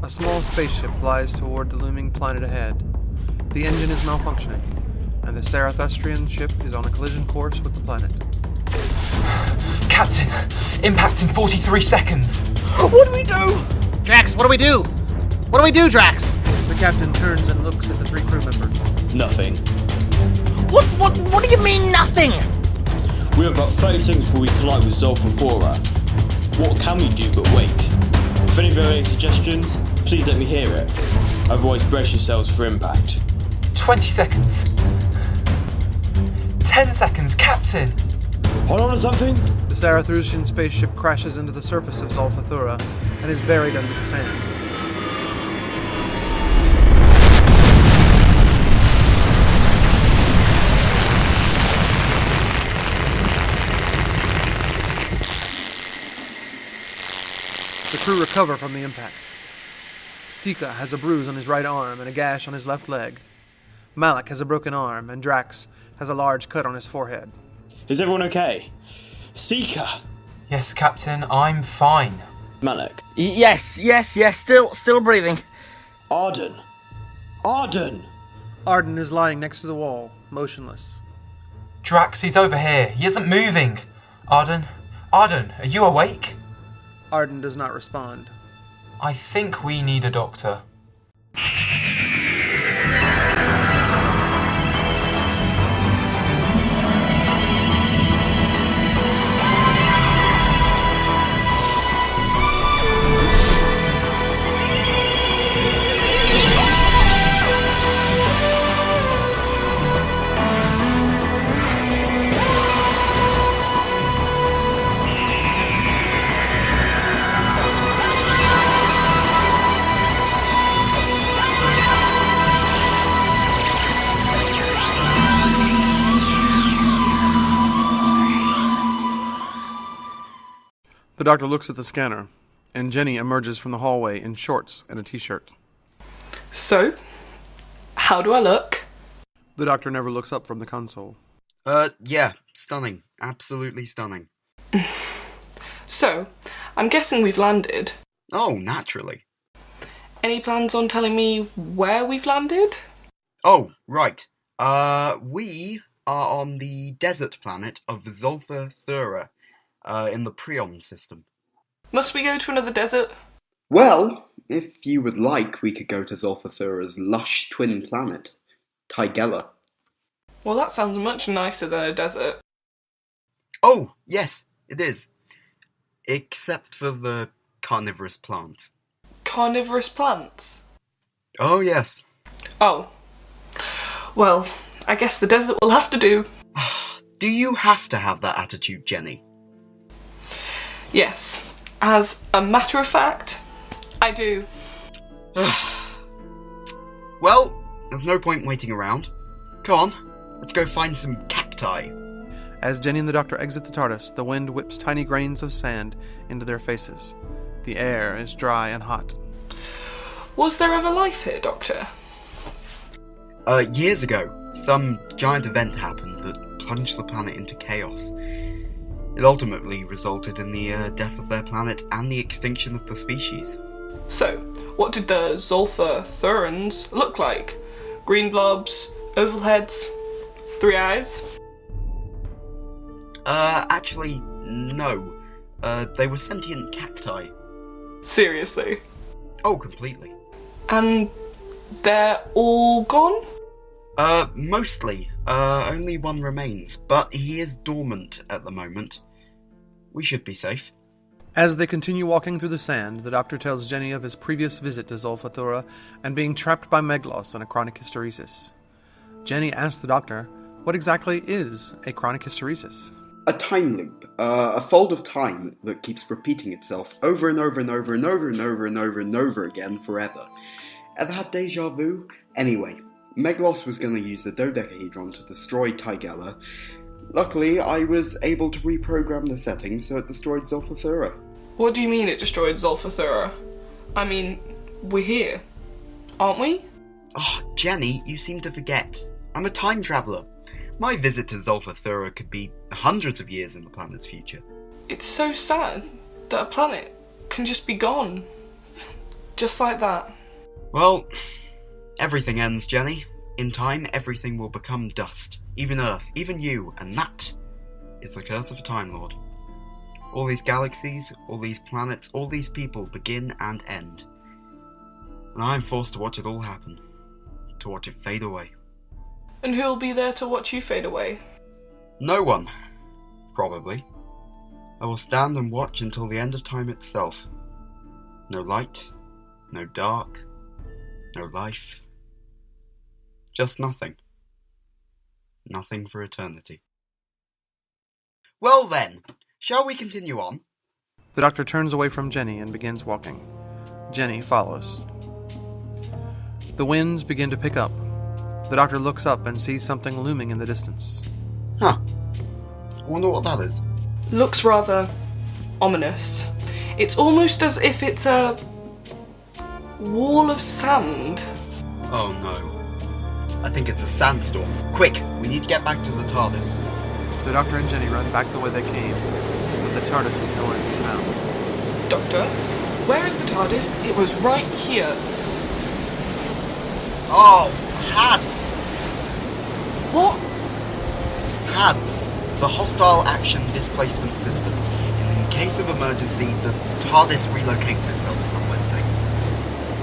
A small spaceship flies toward the looming planet ahead. The engine is malfunctioning, and the Sarathustrian ship is on a collision course with the planet. Captain, impact in 43 seconds. What do we do? Drax, what do we do? What do we do, Drax? The captain turns and looks at the 3 crew members. Nothing. What do you mean, nothing? We have about 30 seconds before we collide with Zolfa-Thura. What can we do but wait? If any of you have any suggestions, please let me hear it. Otherwise, brace yourselves for impact. 20 seconds. 10 seconds, Captain. Hold on to something. The Sarathustrian spaceship crashes into the surface of Zolfa-Thura and is buried under the sand. The crew recover from the impact. Sika has a bruise on his right arm and a gash on his left leg. Malik has a broken arm, and Drax has a large cut on his forehead. Is everyone okay? Sika! Yes, Captain, I'm fine. Malik. Yes, still breathing. Arden! Arden! Arden is lying next to the wall, motionless. Drax, he's over here. He isn't moving. Arden, are you awake? Arden does not respond. I think we need a doctor. The doctor looks at the scanner, and Jenny emerges from the hallway in shorts and a t-shirt. So, how do I look? The doctor never looks up from the console. Yeah, stunning. Absolutely stunning. So, I'm guessing we've landed. Oh, naturally. Any plans on telling me where we've landed? Oh, right. We are on the desert planet of Zolfa-Thura, in the Prion system. Must we go to another desert? Well, if you would like, we could go to Zolfa-Thura's lush twin planet, Tigella. Well, that sounds much nicer than a desert. Oh, yes, it is. Except for the carnivorous plants. Carnivorous plants? Oh, yes. Oh. Well, I guess the desert will have to do. Do you have to have that attitude, Jenny? Yes. As a matter of fact, I do. Well, there's no point waiting around. Come on, let's go find some cacti. As Jenny and the doctor exit the TARDIS, the wind whips tiny grains of sand into their faces. The air is dry and hot. Was there ever life here, Doctor? Years ago, some giant event happened that plunged the planet into chaos. It ultimately resulted in the death of their planet and the extinction of the species. So, what did the Zolfa-Thurans look like? Green blobs, oval heads, 3 eyes? Actually, no. They were sentient cacti. Seriously? Oh, completely. And they're all gone? Mostly. Only one remains, but he is dormant at the moment. We should be safe. As they continue walking through the sand, the doctor tells Jenny of his previous visit to Zolfa-Thura and being trapped by Meglos in a chronic hysteresis. Jenny asks the doctor, what exactly is a chronic hysteresis? A time loop, a fold of time that keeps repeating itself over and over and over and over and over and over and over again forever. Ever had deja vu? Anyway, Meglos was going to use the dodecahedron to destroy Tigella. Luckily, I was able to reprogram the settings so it destroyed Zolfa-Thura. What do you mean it destroyed Zolfa-Thura? I mean, we're here, aren't we? Oh, Jenny, you seem to forget. I'm a time traveller. My visit to Zolfa-Thura could be hundreds of years in the planet's future. It's so sad that a planet can just be gone. Just like that. Well, everything ends, Jenny. In time, everything will become dust. Even Earth, even you, and that is the curse of a Time Lord. All these galaxies, all these planets, all these people begin and end. And I'm forced to watch it all happen. To watch it fade away. And who'll be there to watch you fade away? No one. Probably. I will stand and watch until the end of time itself. No light, no dark, no life. Just nothing. Nothing for eternity. Well then, shall we continue on? The doctor turns away from Jenny and begins walking. Jenny follows. The winds begin to pick up. The doctor looks up and sees something looming in the distance. Huh. I wonder what that is. Looks rather ominous. It's almost as if it's a wall of sand. Oh no. I think it's a sandstorm. Quick, we need to get back to the TARDIS. The doctor and Jenny run back the way they came, but the TARDIS is nowhere to be found. Doctor, where is the TARDIS? It was right here. Oh, HADS! What? HADS, the Hostile Action Displacement System. In case of emergency, the TARDIS relocates itself somewhere safe.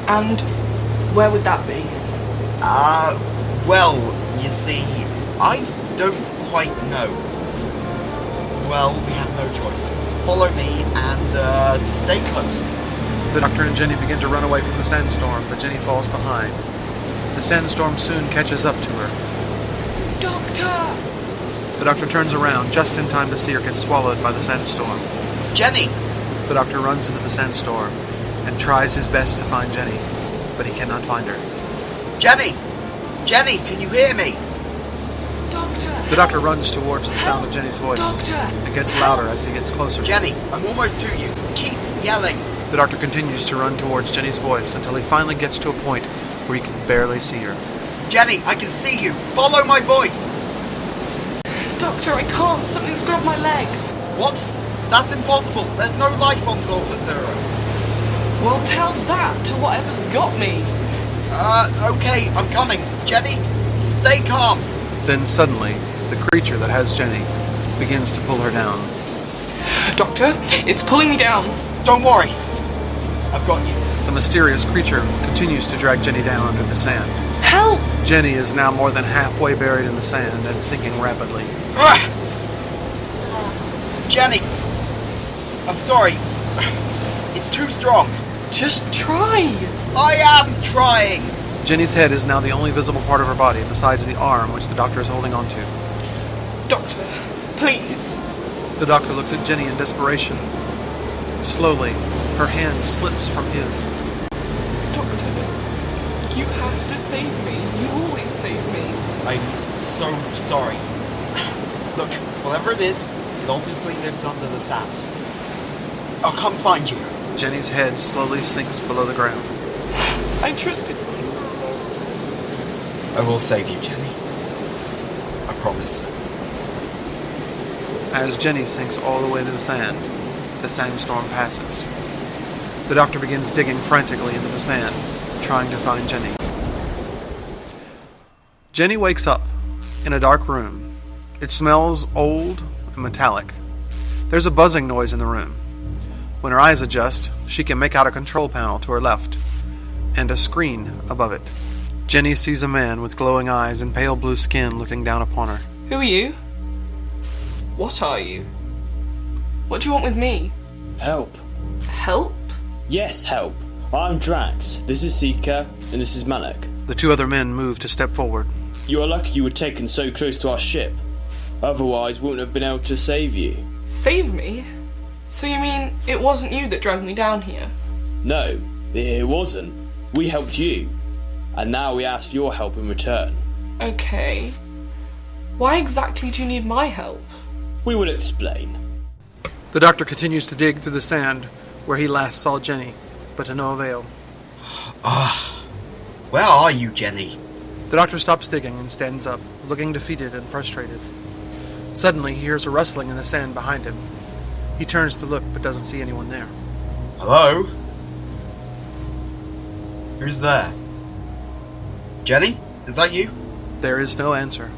And where would that be? Well, you see, I don't quite know. Well, we have no choice. Follow me and, stay close. The doctor and Jenny begin to run away from the sandstorm, but Jenny falls behind. The sandstorm soon catches up to her. Doctor! The doctor turns around just in time to see her get swallowed by the sandstorm. Jenny! The doctor runs into the sandstorm and tries his best to find Jenny, but he cannot find her. Jenny! Jenny, can you hear me? Doctor! The doctor runs towards the sound of Jenny's voice. Doctor! It gets louder as he gets closer. Jenny, I'm almost to you. Keep yelling. The doctor continues to run towards Jenny's voice until he finally gets to a point where he can barely see her. Jenny, I can see you. Follow my voice. Doctor, I can't. Something's grabbed my leg. What? That's impossible. There's no life on Zolfa-Thura. Well, tell that to whatever's got me. Okay, I'm coming. Jenny, stay calm. Then suddenly, the creature that has Jenny begins to pull her down. Doctor, it's pulling me down. Don't worry. I've got you. The mysterious creature continues to drag Jenny down under the sand. Help! Jenny is now more than halfway buried in the sand and sinking rapidly. Jenny! I'm sorry. It's too strong. Just try. I am trying. Jenny's head is now the only visible part of her body besides the arm which the doctor is holding onto. Doctor, please. The doctor looks at Jenny in desperation. Slowly, her hand slips from his. Doctor, you have to save me. You always save me. I'm so sorry. Look, whatever it is, it obviously lives under the sand. I'll come find you. Jenny's head slowly sinks below the ground. I trusted you. I will save you, Jenny. I promise. As Jenny sinks all the way to the sand, the sandstorm passes. The doctor begins digging frantically into the sand, trying to find Jenny. Jenny wakes up in a dark room. It smells old and metallic. There's a buzzing noise in the room. When her eyes adjust, she can make out a control panel to her left, and a screen above it. Jenny sees a man with glowing eyes and pale blue skin looking down upon her. Who are you? What are you? What do you want with me? Help. Help? Yes, help. I'm Drax, this is Seeker, and this is Malak. The two other men move to step forward. You are lucky you were taken so close to our ship. Otherwise, we wouldn't have been able to save you. Save me? So you mean it wasn't you that dragged me down here? No, it wasn't. We helped you. And now we ask for your help in return. Okay. Why exactly do you need my help? We will explain. The doctor continues to dig through the sand where he last saw Jenny, but to no avail. Where are you, Jenny? The doctor stops digging and stands up, looking defeated and frustrated. Suddenly, he hears a rustling in the sand behind him. He turns to look, but doesn't see anyone there. Hello? Who's there? Jenni? Is that you? There is no answer.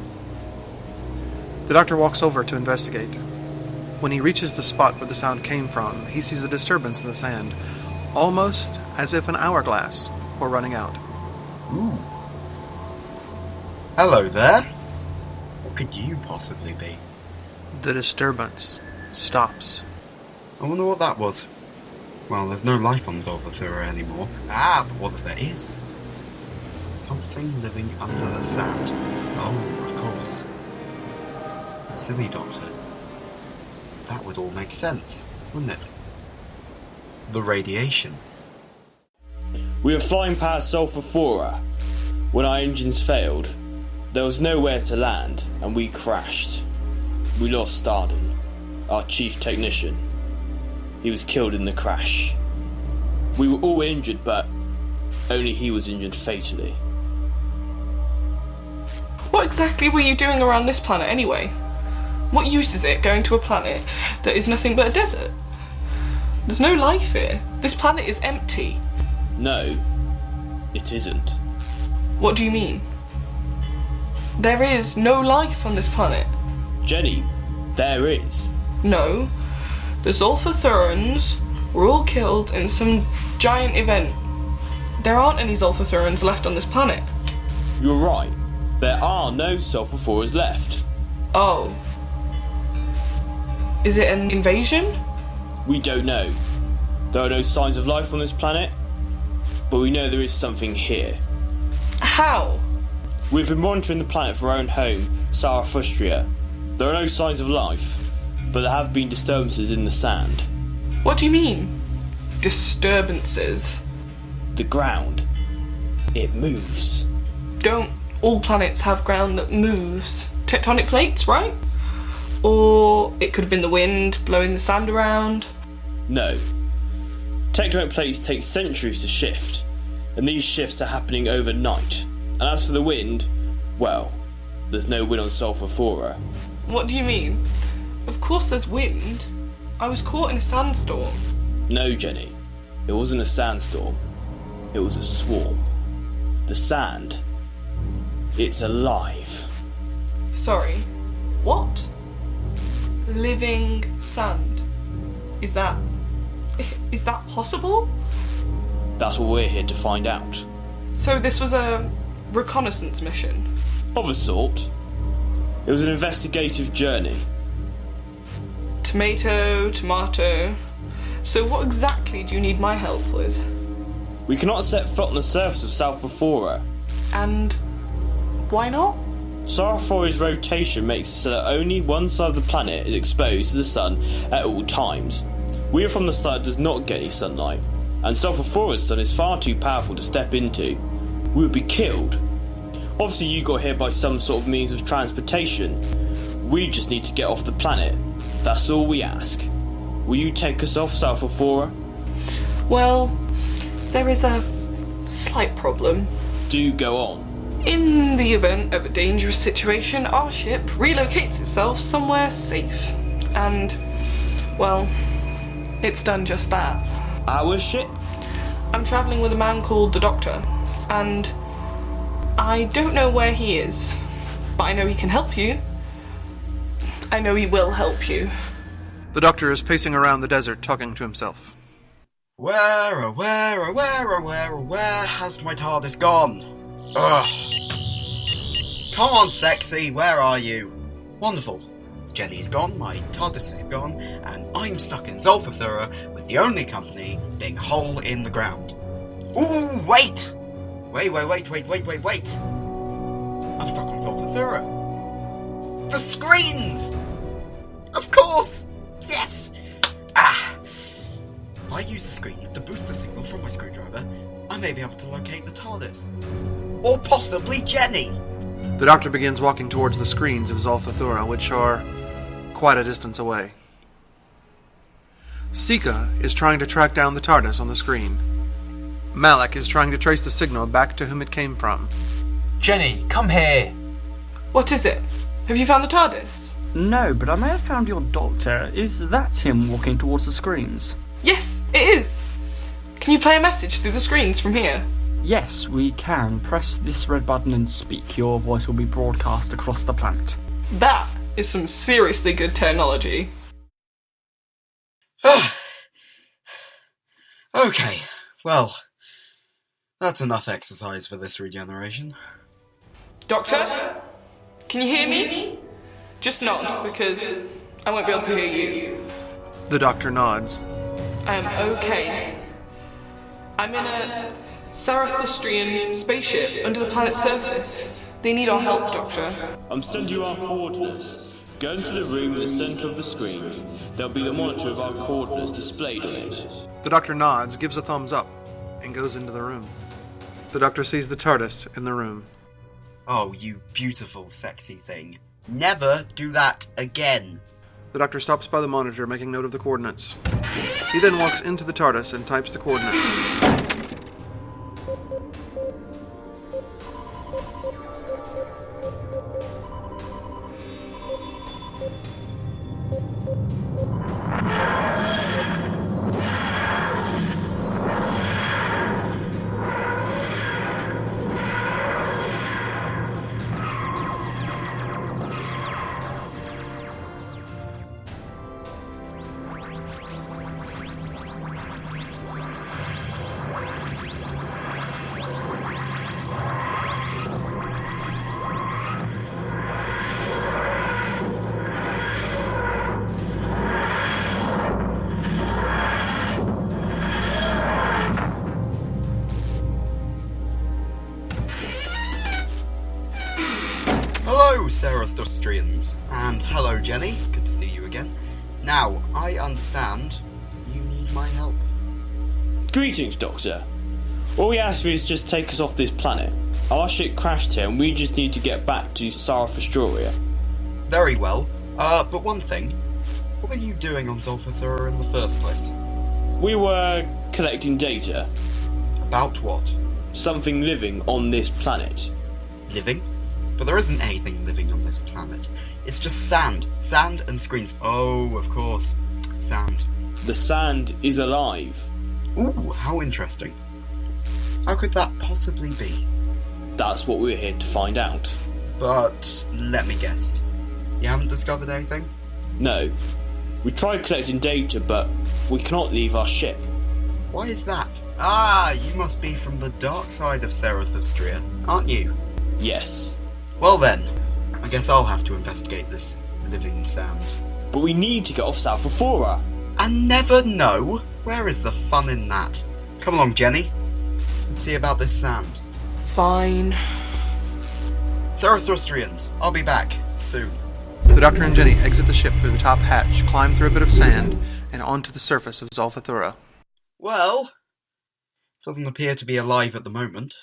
The doctor walks over to investigate. When he reaches the spot where the sound came from, he sees a disturbance in the sand, almost as if an hourglass were running out. Ooh. Hello there. What could you possibly be? The disturbance stops. I wonder what that was. Well, there's no life on Zolfa-Thura anymore. Ah, but what if there is? Something living under the sand. Oh, of course. Silly doctor. That would all make sense, wouldn't it? The radiation. We were flying past Zolfa-Thura when our engines failed. There was nowhere to land, and we crashed. We lost Arden, our chief technician. He was killed in the crash. We were all injured, but only he was injured fatally. What exactly were you doing around this planet anyway? What use is it going to a planet that is nothing but a desert? There's no life here. This planet is empty. No, it isn't. What do you mean? There is no life on this planet. Jenni, there is. No. The Zolfa-Thurans were all killed in some giant event. There aren't any Zolfa-Thurans left on this planet. You're right. There are no Zolfa-Thuras left. Oh. Is it an invasion? We don't know. There are no signs of life on this planet, but we know there is something here. How? We've been monitoring the planet for our own home, Sarathustrians. There are no signs of life, but there have been disturbances in the sand. What do you mean? Disturbances? The ground. It moves. Don't all planets have ground that moves? Tectonic plates, right? Or it could have been the wind blowing the sand around? No. Tectonic plates take centuries to shift, and these shifts are happening overnight. And as for the wind, well, there's no wind on Zolfa-Thura. What do you mean? Of course there's wind. I was caught in a sandstorm. No, Jenni. It wasn't a sandstorm. It was a swarm. The sand. It's alive. Sorry. What? Living sand. Is that possible? That's what we're here to find out. So this was a reconnaissance mission? Of a sort. It was an investigative journey. Tomato. So what exactly do you need my help with? We cannot set foot on the surface of Zolfa-Thura. And why not? Sarathustra's rotation makes it so that only one side of the planet is exposed to the sun at all times. We are from the side that does not get any sunlight, and Zolfa-Thura's sun is far too powerful to step into. We would be killed. Obviously you got here by some sort of means of transportation. We just need to get off the planet. That's all we ask. Will you take us off Zolfa-Thura? Well, there is a slight problem. Do go on. In the event of a dangerous situation, our ship relocates itself somewhere safe. And, well, it's done just that. Our ship? I'm travelling with a man called the Doctor, and I don't know where he is, but I know he can help you. I know he will help you. The doctor is pacing around the desert talking to himself. Where has my TARDIS gone? Ugh. Come on, sexy, where are you? Wonderful. Jenni's gone, my TARDIS is gone, and I'm stuck in Zolfa-Thura with the only company being a hole in the ground. Ooh, wait! Wait. I'm stuck on Zolfa-Thura. The screens! Of course! Yes! If I use the screens to boost the signal from my screwdriver, I may be able to locate the TARDIS. Or possibly Jenni! The doctor begins walking towards the screens of Zolfa-Thura, which are quite a distance away. Sika is trying to track down the TARDIS on the screen. Malik is trying to trace the signal back to whom it came from. Jenni, come here. What is it? Have you found the TARDIS? No, but I may have found your doctor. Is that him walking towards the screens? Yes, it is. Can you play a message through the screens from here? Yes, we can. Press this red button and speak. Your voice will be broadcast across the planet. That is some seriously good technology. Okay, well, that's enough exercise for this regeneration. Doctor? Can you hear me? Just nod, because I won't be able to hear you. The doctor nods. I'm okay. I'm in a Sarathustrian spaceship under the planet's surface. They need our help, Doctor. I'm sending you our coordinates. Go into the room in the centre of the screen. There'll be the monitor of our coordinates displayed on it. The doctor nods, gives a thumbs up, and goes into the room. The doctor sees the TARDIS in the room. Oh, you beautiful, sexy thing. Never do that again. The doctor stops by the monitor, making note of the coordinates. He then walks into the TARDIS and types the coordinates. Hello, Sarathustrians, and hello, Jenny. Good to see you again. Now, I understand you need my help. Greetings, Doctor. All we ask for is just take us off this planet. Our ship crashed here and we just need to get back to Sarathustrians. Very well, but one thing. What are you doing on Zolfa-Thura in the first place? We were collecting data. About what? Something living on this planet. Living? But there isn't anything living on this planet. It's just sand. Sand and screens. Oh, of course. Sand. The sand is alive. Ooh, how interesting. How could that possibly be? That's what we're here to find out. But, let me guess. You haven't discovered anything? No. We tried collecting data, but we cannot leave our ship. Why is that? Ah, you must be from the dark side of Sarathustrian, aren't you? Yes. Well then, I guess I'll have to investigate this living sand. But we need to get off Zolfa-Thura. And never know? Where is the fun in that? Come along, Jenny. Let's see about this sand. Fine. Sarathustrians, I'll be back soon. The doctor and Jenny exit the ship through the top hatch, climb through a bit of sand, and onto the surface of Zolfa-Thura. Well, doesn't appear to be alive at the moment.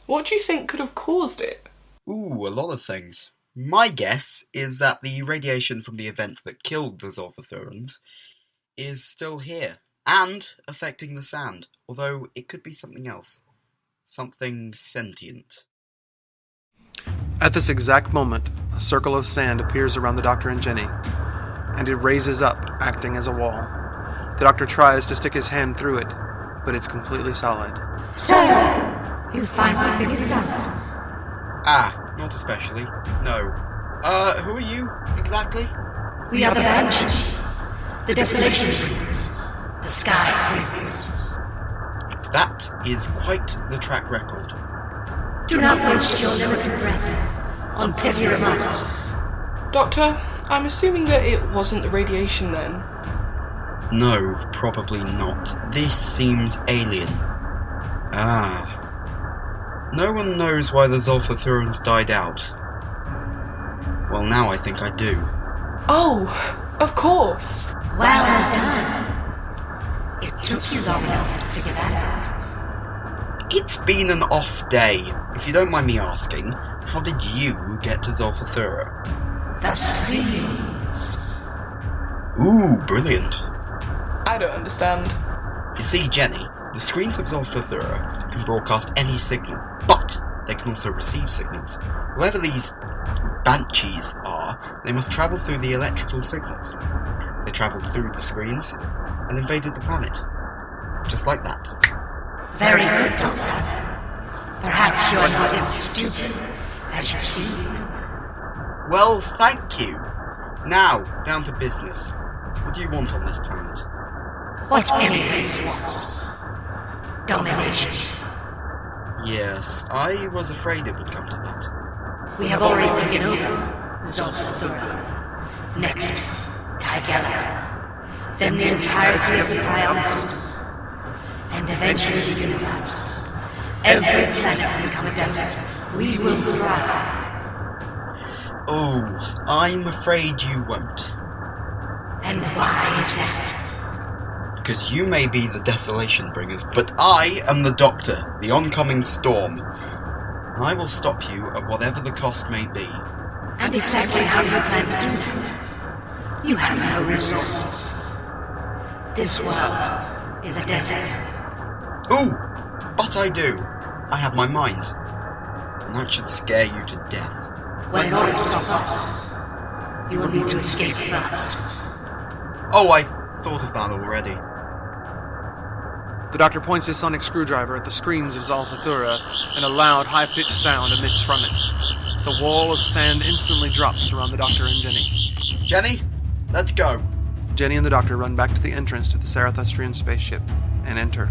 What do you think could have caused it? Ooh, a lot of things. My guess is that the radiation from the event that killed the Zolfa-Thurans is still here, and affecting the sand, although it could be something else. Something sentient. At this exact moment, a circle of sand appears around the doctor and Jenny, and it raises up, acting as a wall. The doctor tries to stick his hand through it, but it's completely solid. So, you finally figured it out? Ah, not especially. No. Who are you, exactly? We are the Banshees, the Desolation Rings, the Sky's Wings. That is quite the track record. Do not waste your limited breath on petty remarks. Doctor, I'm assuming that it wasn't the radiation then. No, probably not. This seems alien. Ah. No one knows why the Zolfa-Thurans died out. Well, now I think I do. Oh, of course. Well done. It took you long enough to figure that out. It's been an off day. If you don't mind me asking, how did you get to Zolfa-Thura? The screens. Ooh, brilliant. I don't understand. You see, Jenny, the screens of Zolfa-Thura can broadcast any signal, but they can also receive signals. Whoever these banshees are, they must travel through the electrical signals. They travelled through the screens and invaded the planet. Just like that. Very good, Doctor. Perhaps you're not as stupid as you seem. Well, thank you. Now, down to business. What do you want on this planet? What any race wants. Domination. Yes, I was afraid it would come to that. We have already taken over Zolfa-Thura. Next, Tygella. Then the entirety of the Prion system. And eventually the universe. Every planet will become a desert. We will thrive. Oh, I'm afraid you won't. And why is that? Because you may be the desolation bringers, but I am the Doctor, the oncoming storm. I will stop you at whatever the cost may be. And exactly how do you plan to do that? You have no resources. This world is a desert. Ooh, but I do. I have my mind. And that should scare you to death. Well, in order to stop us, you will need to escape first. Oh, I thought of that already. The Doctor points his sonic screwdriver at the screens of Zolfa-Thura, and a loud, high-pitched sound emits from it. The wall of sand instantly drops around the Doctor and Jenni. Jenni, let's go. Jenni and the Doctor run back to the entrance to the Sarathustrian spaceship and enter.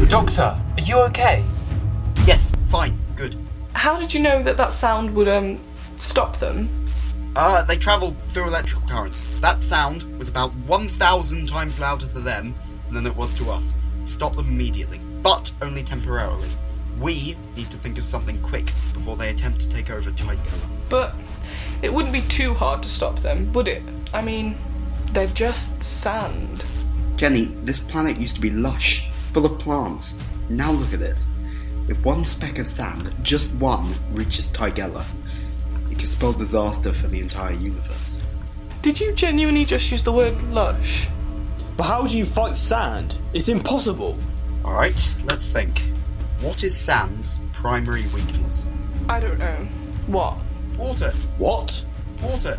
Doctor, are you okay? Yes, fine, good. How did you know that sound would, stop them? They travel through electrical currents. That sound was about 1,000 times louder to them than it was to us. It stopped them immediately, but only temporarily. We need to think of something quick before they attempt to take over Tygella. But it wouldn't be too hard to stop them, would it? I mean, they're just sand. Jenni, this planet used to be lush, full of plants. Now look at it. If one speck of sand, just one, reaches Tygella, it could spell disaster for the entire universe. Did you genuinely just use the word lush? But how do you fight sand? It's impossible. Alright, let's think. What is sand's primary weakness? I don't know. What? Water. What? Water.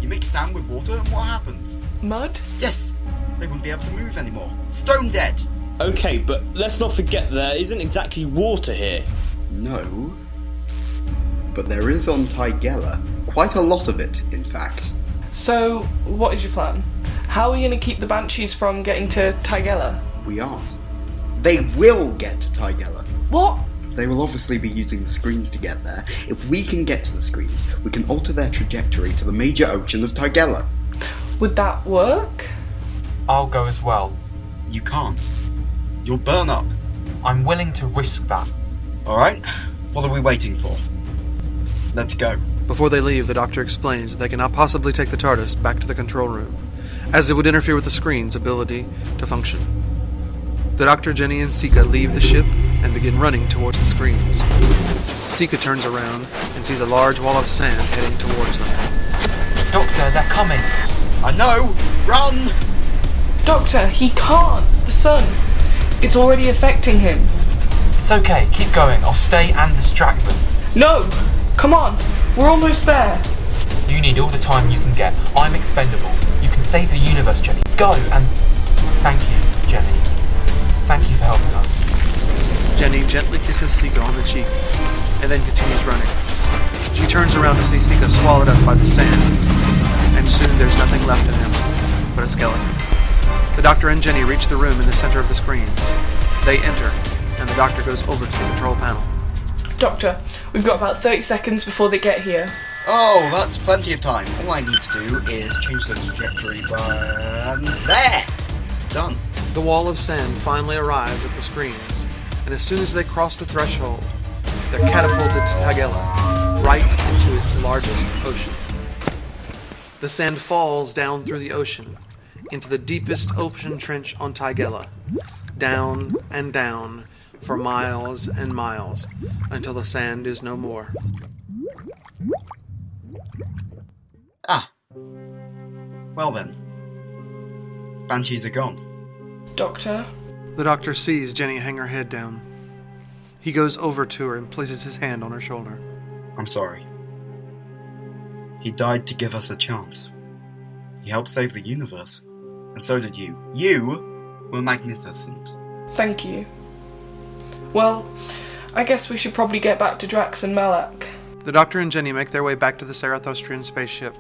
You mix sand with water and what happens? Mud? Yes. They wouldn't be able to move anymore. Stone dead. Okay, but let's not forget there isn't exactly water here. No. But there is on Tygella. Quite a lot of it, in fact. So, what is your plan? How are we going to keep the Banshees from getting to Tygella? We aren't. They will get to Tygella. What? They will obviously be using the screens to get there. If we can get to the screens, we can alter their trajectory to the major ocean of Tygella. Would that work? I'll go as well. You can't. You'll burn up. I'm willing to risk that. Alright, what are we waiting for? Let's go. Before they leave, the Doctor explains that they cannot possibly take the TARDIS back to the control room, as it would interfere with the screen's ability to function. The Doctor, Jenni, and Sika leave the ship and begin running towards the screens. Sika turns around and sees a large wall of sand heading towards them. Doctor, they're coming. I know! Run! Doctor, he can't! The sun! It's already affecting him. It's okay, keep going. I'll stay and distract them. No! Come on! We're almost there! You need all the time you can get. I'm expendable. You can save the universe, Jenni. Go, and thank you, Jenni. Thank you for helping us. Jenni gently kisses Sika on the cheek, and then continues running. She turns around to see Sika swallowed up by the sand, and soon there's nothing left of him but a skeleton. The Doctor and Jenni reach the room in the center of the screens. They enter, and the Doctor goes over to the control panel. Doctor, we've got about 30 seconds before they get here. Oh, that's plenty of time. All I need to do is change the trajectory by... there! It's done. The wall of sand finally arrives at the screens, and as soon as they cross the threshold, they're catapulted to Tygella, right into its largest ocean. The sand falls down through the ocean, into the deepest ocean trench on Tygella, down and down for miles and miles, until the sand is no more. Ah. Well then. Banshees are gone. Doctor? The Doctor sees Jenni hang her head down. He goes over to her and places his hand on her shoulder. I'm sorry. He died to give us a chance. He helped save the universe. And so did you. You were magnificent. Thank you. Well, I guess we should probably get back to Drax and Malak. The Doctor and Jenny make their way back to the Sarathustrian spaceship,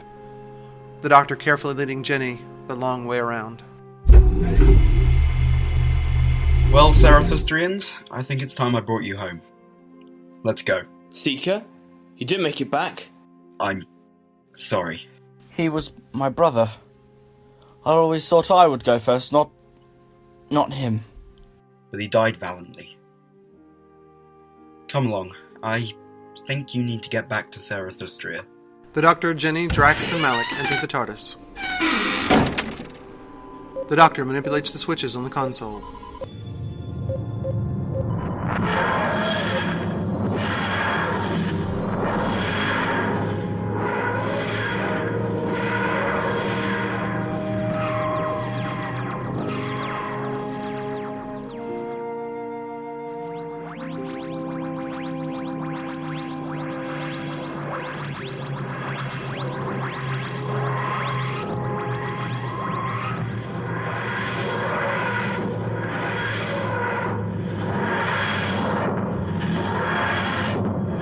the Doctor carefully leading Jenny the long way around. Well, Sarathustrians, I think it's time I brought you home. Let's go. Seeker? You didn't make it back? I'm sorry. He was my brother. I always thought I would go first, not him. But he died valiantly. Come along. I think you need to get back to Sarathustrian. The Doctor, Jenny, Drax, and Malak enter the TARDIS. The Doctor manipulates the switches on the console.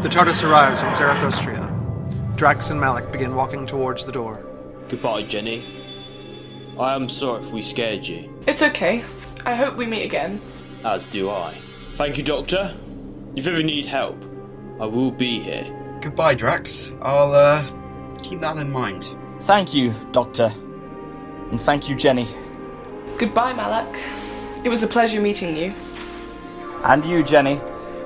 The TARDIS arrives on Sarathustrian. Drax and Malak begin walking towards the door. Goodbye, Jenny. I am sorry if we scared you. It's okay. I hope we meet again. As do I. Thank you, Doctor. If you ever need help, I will be here. Goodbye, Drax. I'll, keep that in mind. Thank you, Doctor. And thank you, Jenny. Goodbye, Malak. It was a pleasure meeting you. And you, Jenny.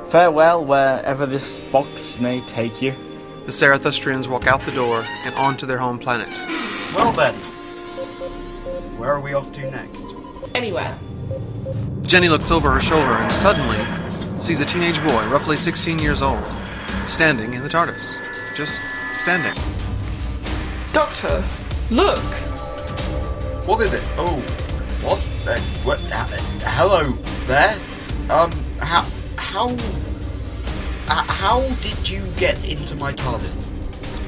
Farewell wherever this box may take you. The Sarathustrians walk out the door and onto their home planet. Well then, where are we off to next? Anywhere. Jenny looks over her shoulder and suddenly sees a teenage boy, roughly 16 years old, standing in the TARDIS. Just standing. Doctor, look! What is it? Oh, what? What? Hello there? How did you get into my TARDIS?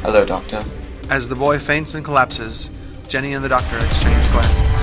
Hello, Doctor. As the boy faints and collapses, Jenny and the Doctor exchange glances.